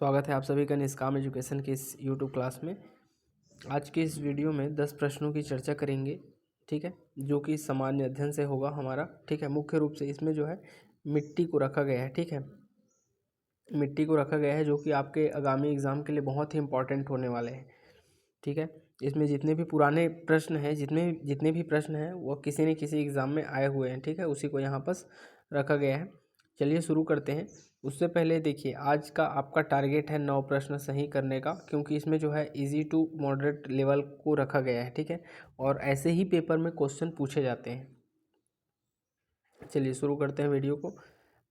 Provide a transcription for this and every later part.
स्वागत है आप सभी का निष्काम एजुकेशन के इस यूट्यूब क्लास में। आज के इस वीडियो में 10 प्रश्नों की चर्चा करेंगे, ठीक है, जो कि सामान्य अध्ययन से होगा हमारा, ठीक है। मुख्य रूप से इसमें जो है मिट्टी को रखा गया है, ठीक है, मिट्टी को रखा गया है जो कि आपके आगामी एग्जाम के लिए बहुत ही इंपॉर्टेंट होने वाले हैं, ठीक है। इसमें जितने भी पुराने प्रश्न हैं, जितने जितने भी प्रश्न हैं वो किसी न किसी एग्ज़ाम में आए हुए हैं, ठीक है, उसी को यहाँ पर रखा गया है। चलिए शुरू करते हैं। उससे पहले देखिए, आज का आपका टारगेट है 9 प्रश्न सही करने का, क्योंकि इसमें जो है इजी टू मॉडरेट लेवल को रखा गया है, ठीक है, और ऐसे ही पेपर में क्वेश्चन पूछे जाते हैं। चलिए शुरू करते हैं वीडियो को।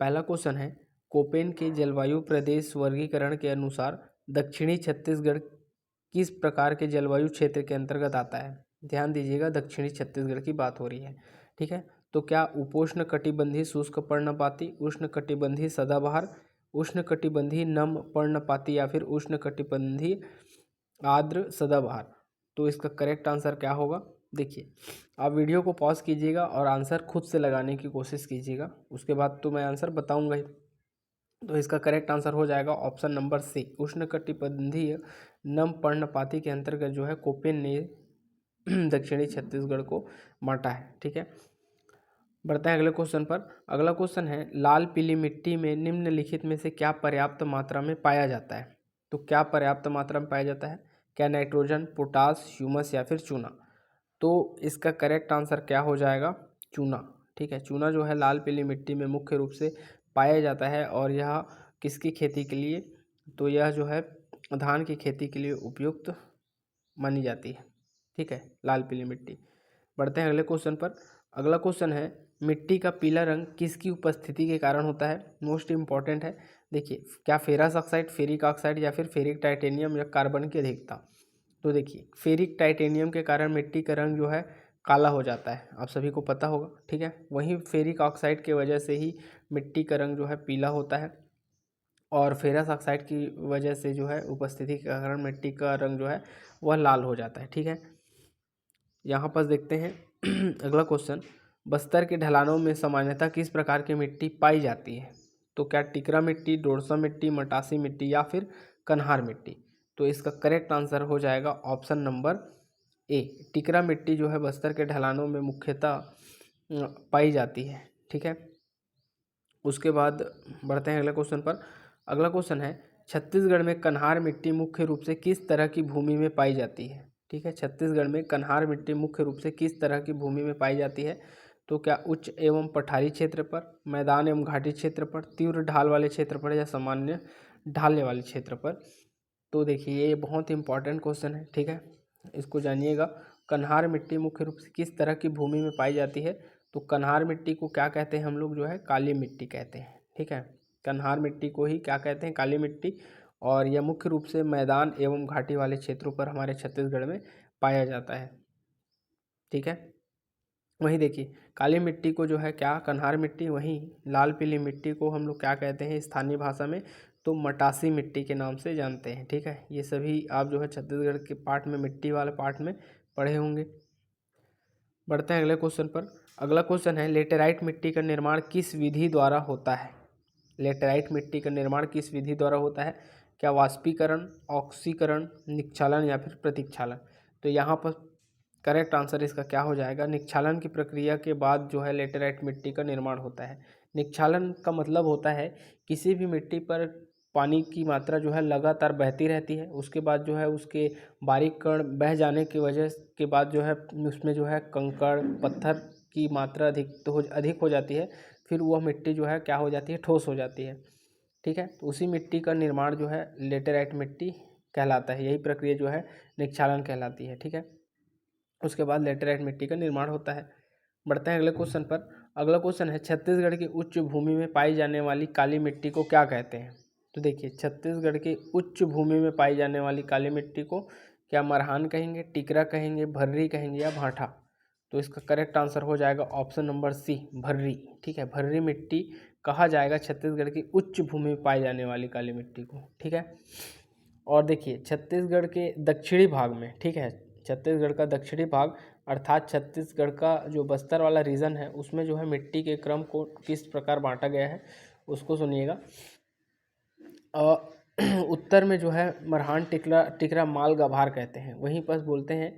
पहला क्वेश्चन है, कोपेन के जलवायु प्रदेश वर्गीकरण के अनुसार दक्षिणी छत्तीसगढ़ किस प्रकार के जलवायु क्षेत्र के अंतर्गत आता है। ध्यान दीजिएगा, दक्षिणी छत्तीसगढ़ की बात हो रही है, ठीक है। तो क्या उपोष्ण कटिबंधीय शुष्क पर्णपाती, उष्ण कटिबंधीय सदाबहार, उष्ण कटिबंधीय नम पर्णपाती या फिर उष्ण कटिबंधीय आर्द्र सदाबहार। तो इसका करेक्ट आंसर क्या होगा। देखिए, आप वीडियो को पॉज कीजिएगा और आंसर खुद से लगाने की कोशिश कीजिएगा, उसके बाद तो मैं आंसर बताऊंगा ही। तो इसका करेक्ट आंसर हो जाएगा ऑप्शन नंबर सी, उष्णकटिबंधीय नम पर्णपाती के अंतर्गत जो है कोपेन ने दक्षिणी छत्तीसगढ़ को बांटा है, ठीक है। बढ़ते हैं अगले क्वेश्चन पर। अगला क्वेश्चन है, लाल पीली मिट्टी में निम्नलिखित में से क्या पर्याप्त मात्रा में पाया जाता है। तो क्या पर्याप्त मात्रा में पाया जाता है, क्या नाइट्रोजन, पोटास, ह्यूमस या फिर चूना। तो इसका करेक्ट आंसर क्या हो जाएगा, चूना, ठीक है। चूना जो है लाल पीली मिट्टी में मुख्य रूप से पाया जाता है, और यह किसकी खेती के लिए, तो यह जो है धान की खेती के लिए उपयुक्त मानी जाती है, ठीक है, लाल पीली मिट्टी। बढ़ते हैं अगले क्वेश्चन पर। अगला क्वेश्चन है, मिट्टी का पीला रंग किसकी उपस्थिति के कारण होता है। मोस्ट इंपॉर्टेंट है। देखिए, क्या फेरस ऑक्साइड, फेरिक ऑक्साइड या फिर फेरिक टाइटेनियम या कार्बन की अधिकता। तो देखिए, फेरिक टाइटेनियम के कारण मिट्टी का रंग जो है काला हो जाता है, आप सभी को पता होगा, ठीक है। वहीं फेरिक ऑक्साइड की वजह से ही मिट्टी का रंग जो है पीला होता है, और फेरस ऑक्साइड की वजह से जो है उपस्थिति के कारण मिट्टी का रंग जो है वह लाल हो जाता है, ठीक है। यहाँ पर देखते हैं अगला क्वेश्चन, बस्तर के ढलानों में सामान्यतः किस प्रकार की मिट्टी पाई जाती है। तो क्या टिकरा मिट्टी, डोरसा मिट्टी, मटासी मिट्टी या फिर कन्हार मिट्टी। तो इसका करेक्ट आंसर हो जाएगा ऑप्शन नंबर ए, टिकरा मिट्टी जो है बस्तर के ढलानों में मुख्यतः पाई जाती है, ठीक है। उसके बाद बढ़ते हैं अगले क्वेश्चन पर। अगला क्वेश्चन है, छत्तीसगढ़ में कन्हार मिट्टी मुख्य रूप से किस तरह की भूमि में पाई जाती है। ठीक है, छत्तीसगढ़ में कन्हार मिट्टी मुख्य रूप से किस तरह की भूमि में पाई जाती है। तो क्या उच्च एवं पठारी क्षेत्र पर, मैदान एवं घाटी क्षेत्र पर, तीव्र ढाल वाले क्षेत्र पर या सामान्य ढालने वाले क्षेत्र पर। तो देखिए, ये बहुत ही इंपॉर्टेंट क्वेश्चन है, ठीक है, इसको जानिएगा। कन्हार मिट्टी मुख्य रूप से किस तरह की भूमि में पाई जाती है। तो कन्हार मिट्टी को क्या कहते हैं हम लोग, जो है काली मिट्टी कहते हैं, ठीक है। कन्हार मिट्टी को ही क्या कहते हैं, काली मिट्टी। और यह मुख्य रूप से मैदान एवं घाटी वाले क्षेत्रों पर हमारे छत्तीसगढ़ में पाया जाता है, ठीक है। वहीं देखिए, काली मिट्टी को जो है क्या, कन्हार मिट्टी, वहीं लाल पीली मिट्टी को हम लोग क्या कहते हैं स्थानीय भाषा में, तो मटासी मिट्टी के नाम से जानते हैं, ठीक है। ये सभी आप जो है छत्तीसगढ़ के पार्ट में, मिट्टी वाले पार्ट में पढ़े होंगे। बढ़ते हैं अगले क्वेश्चन पर। अगला क्वेश्चन है, लेटेराइट मिट्टी का निर्माण किस विधि द्वारा होता है। लेटेराइट मिट्टी का निर्माण किस विधि द्वारा होता है। क्या वाष्पीकरण, ऑक्सीकरण, निक्षालन या फिर प्रतिक्षालन। तो यहाँ पर करेक्ट आंसर इसका क्या हो जाएगा, निक्षालन की प्रक्रिया के बाद जो है लेटेराइट मिट्टी का निर्माण होता है। निक्षालन का मतलब होता है किसी भी मिट्टी पर पानी की मात्रा जो है लगातार बहती रहती है, उसके बाद जो है उसके बारीक कण बह जाने की वजह के बाद जो है उसमें जो है कंकड़ पत्थर की मात्रा अधिक हो जाती है, फिर वह मिट्टी जो है क्या हो जाती है, ठोस हो जाती है, ठीक है। तो उसी मिट्टी का निर्माण जो है लेटेराइट मिट्टी कहलाता है, यही प्रक्रिया जो है निक्षालन कहलाती है, ठीक है। उसके बाद लेटेराइट मिट्टी का निर्माण होता है। बढ़ते हैं अगले क्वेश्चन पर। अगला क्वेश्चन है, छत्तीसगढ़ की उच्च भूमि में पाई जाने वाली काली मिट्टी को क्या कहते हैं। तो देखिए, छत्तीसगढ़ की उच्च भूमि में पाई जाने वाली काली मिट्टी को क्या मरहान कहेंगे, टिकरा कहेंगे, भर्री कहेंगे या भाठा। तो इसका करेक्ट आंसर हो जाएगा ऑप्शन नंबर सी, भर्री, ठीक है। भर्री मिट्टी कहा जाएगा छत्तीसगढ़ की उच्च भूमि में पाई जाने वाली काली मिट्टी को, ठीक है। और देखिए, छत्तीसगढ़ के दक्षिणी भाग में, ठीक है, छत्तीसगढ़ का दक्षिणी भाग अर्थात छत्तीसगढ़ का जो बस्तर वाला रीजन है, उसमें जो है मिट्टी के क्रम को किस प्रकार बांटा गया है, उसको सुनिएगा। उत्तर में जो है मरहान टिकरा टिकरा माल गभार कहते हैं। वहीं पर बोलते हैं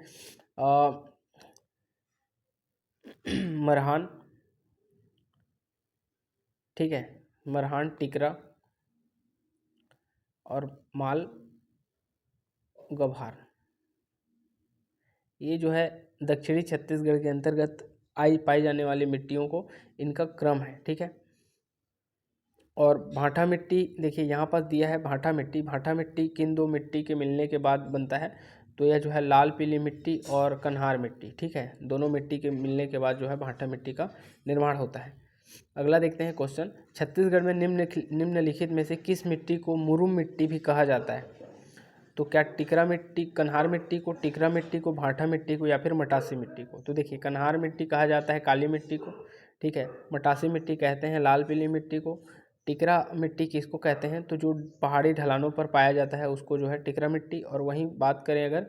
मरहान, ठीक है, मरहान टिकरा और माल गभार, ये जो है दक्षिणी छत्तीसगढ़ के अंतर्गत पाई जाने वाली मिट्टियों को इनका क्रम है, ठीक है। और भाटा मिट्टी देखिए यहाँ पर दिया है भाटा मिट्टी। भाटा मिट्टी किन दो मिट्टी के मिलने के बाद बनता है? तो यह जो है लाल पीली मिट्टी और कन्हार मिट्टी, ठीक है, दोनों मिट्टी के मिलने के बाद जो है भाटा मिट्टी का निर्माण होता है। अगला देखते हैं क्वेश्चन, छत्तीसगढ़ में निम्नलिखित में से किस मिट्टी को मुरुम मिट्टी भी कहा जाता है? तो क्या टिकरा मिट्टी, कन्हार मिट्टी को, टिकरा मिट्टी को, भाटा मिट्टी को, या फिर मटासी मिट्टी को? तो देखिए कन्हार मिट्टी कहा जाता है काली मिट्टी को, ठीक है, मटासी मिट्टी कहते हैं लाल पीली मिट्टी को, टिकरा मिट्टी किसको कहते हैं? तो जो पहाड़ी ढलानों पर पाया जाता है उसको जो है टिकरा मिट्टी। और वहीं बात करें अगर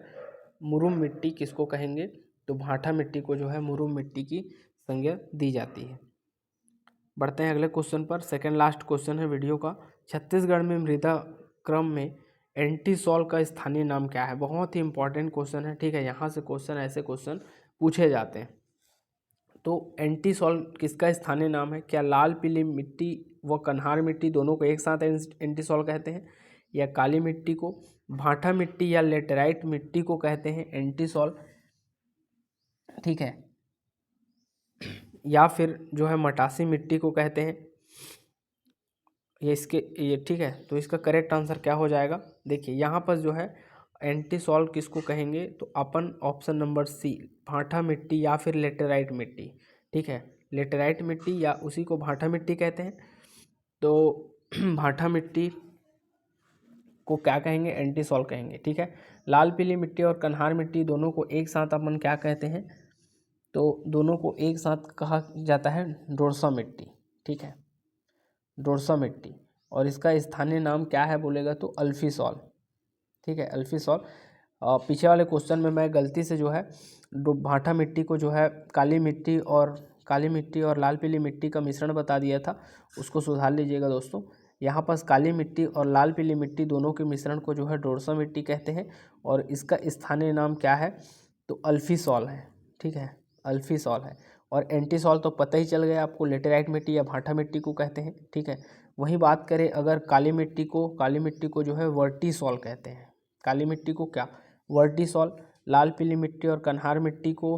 मुरुम मिट्टी किसको कहेंगे? तो भाटा मिट्टी को जो है मुरुम मिट्टी की संज्ञा दी जाती है। बढ़ते हैं अगले क्वेश्चन पर, सेकेंड लास्ट क्वेश्चन है वीडियो का। छत्तीसगढ़ में मृदा क्रम में एंटीसॉल का स्थानीय नाम क्या है? बहुत ही इंपॉर्टेंट क्वेश्चन है, ठीक है, यहाँ से क्वेश्चन ऐसे क्वेश्चन पूछे जाते हैं। तो एंटीसॉल किसका स्थानीय नाम है? क्या लाल पीली मिट्टी व कन्हार मिट्टी दोनों को एक साथ एंटीसॉल कहते हैं, या काली मिट्टी को, भाटा मिट्टी या लेटेराइट मिट्टी को कहते हैं एंटीसॉल, ठीक है, या फिर जो है मटासी मिट्टी को कहते हैं? ये ठीक है। तो इसका करेक्ट आंसर क्या हो जाएगा? देखिए यहाँ पर जो है एंटीसॉल किसको कहेंगे? तो अपन ऑप्शन नंबर सी, भाटा मिट्टी या फिर लेटेराइट मिट्टी, ठीक है, लेटेराइट मिट्टी या उसी को भाटा मिट्टी कहते हैं। तो भाटा मिट्टी को क्या कहेंगे? एंटीसॉल कहेंगे, ठीक है। लाल पीली मिट्टी और कन्हार मिट्टी दोनों को एक साथ अपन क्या कहते हैं? तो दोनों को एक साथ कहा जाता है डोरसा मिट्टी, ठीक है, डोरसा मिट्टी। और इसका स्थानीय नाम क्या है बोलेगा तो अल्फीसॉल, ठीक है, अल्फीसॉल। पीछे वाले क्वेश्चन में मैं गलती से जो है भाटा मिट्टी को जो है काली मिट्टी और लाल पीली मिट्टी का मिश्रण बता दिया था, उसको सुधार लीजिएगा दोस्तों। यहाँ पर काली मिट्टी और लाल पीली मिट्टी दोनों के मिश्रण को जो है डोरसा मिट्टी कहते हैं, और इसका स्थानीय नाम क्या है? तो अल्फीसॉल है, ठीक है, अल्फीसॉल है। और एंटीसॉल तो पता ही चल गया आपको, लेटेराइट मिट्टी या भाटा मिट्टी को कहते हैं, ठीक है। वहीं बात करें अगर काली मिट्टी को जो है वर्टीसॉल कहते हैं। काली मिट्टी को क्या? वर्टीसॉल। लाल पीली मिट्टी और कन्हार मिट्टी को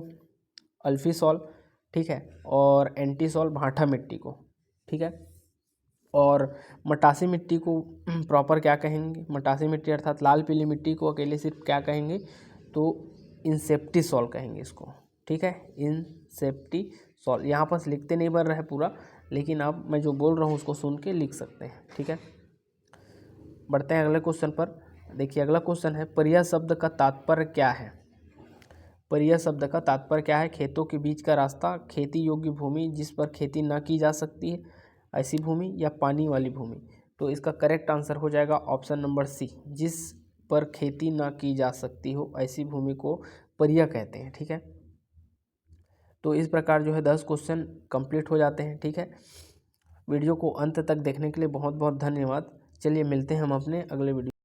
अल्फीसॉल, ठीक है, और एंटीसॉल भाटा मिट्टी को, ठीक है। और मटासी मिट्टी को प्रॉपर क्या कहेंगे? मटासी मिट्टी अर्थात लाल पीली मिट्टी को अकेले सिर्फ क्या कहेंगे? तो इंसेप्टीसॉल कहेंगे इसको, ठीक है, इंसेप्टीसॉल। यहाँ पर लिखते नहीं बन रहा है पूरा, लेकिन आप मैं जो बोल रहा हूँ उसको सुन के लिख सकते हैं, ठीक है। बढ़ते हैं अगले क्वेश्चन पर। देखिए अगला क्वेश्चन है, परिया शब्द का तात्पर्य क्या है? परिया शब्द का तात्पर्य क्या है? खेतों के बीच का रास्ता, खेती योग्य भूमि जिस पर खेती ना की जा सकती है ऐसी भूमि, या पानी वाली भूमि? तो इसका करेक्ट आंसर हो जाएगा ऑप्शन नंबर सी, जिस पर खेती ना की जा सकती हो ऐसी भूमि को परिया कहते हैं, ठीक है। तो इस प्रकार जो है 10 क्वेश्चन कंप्लीट हो जाते हैं, ठीक है। वीडियो को अंत तक देखने के लिए बहुत बहुत धन्यवाद। चलिए मिलते हैं हम अपने अगले वीडियो।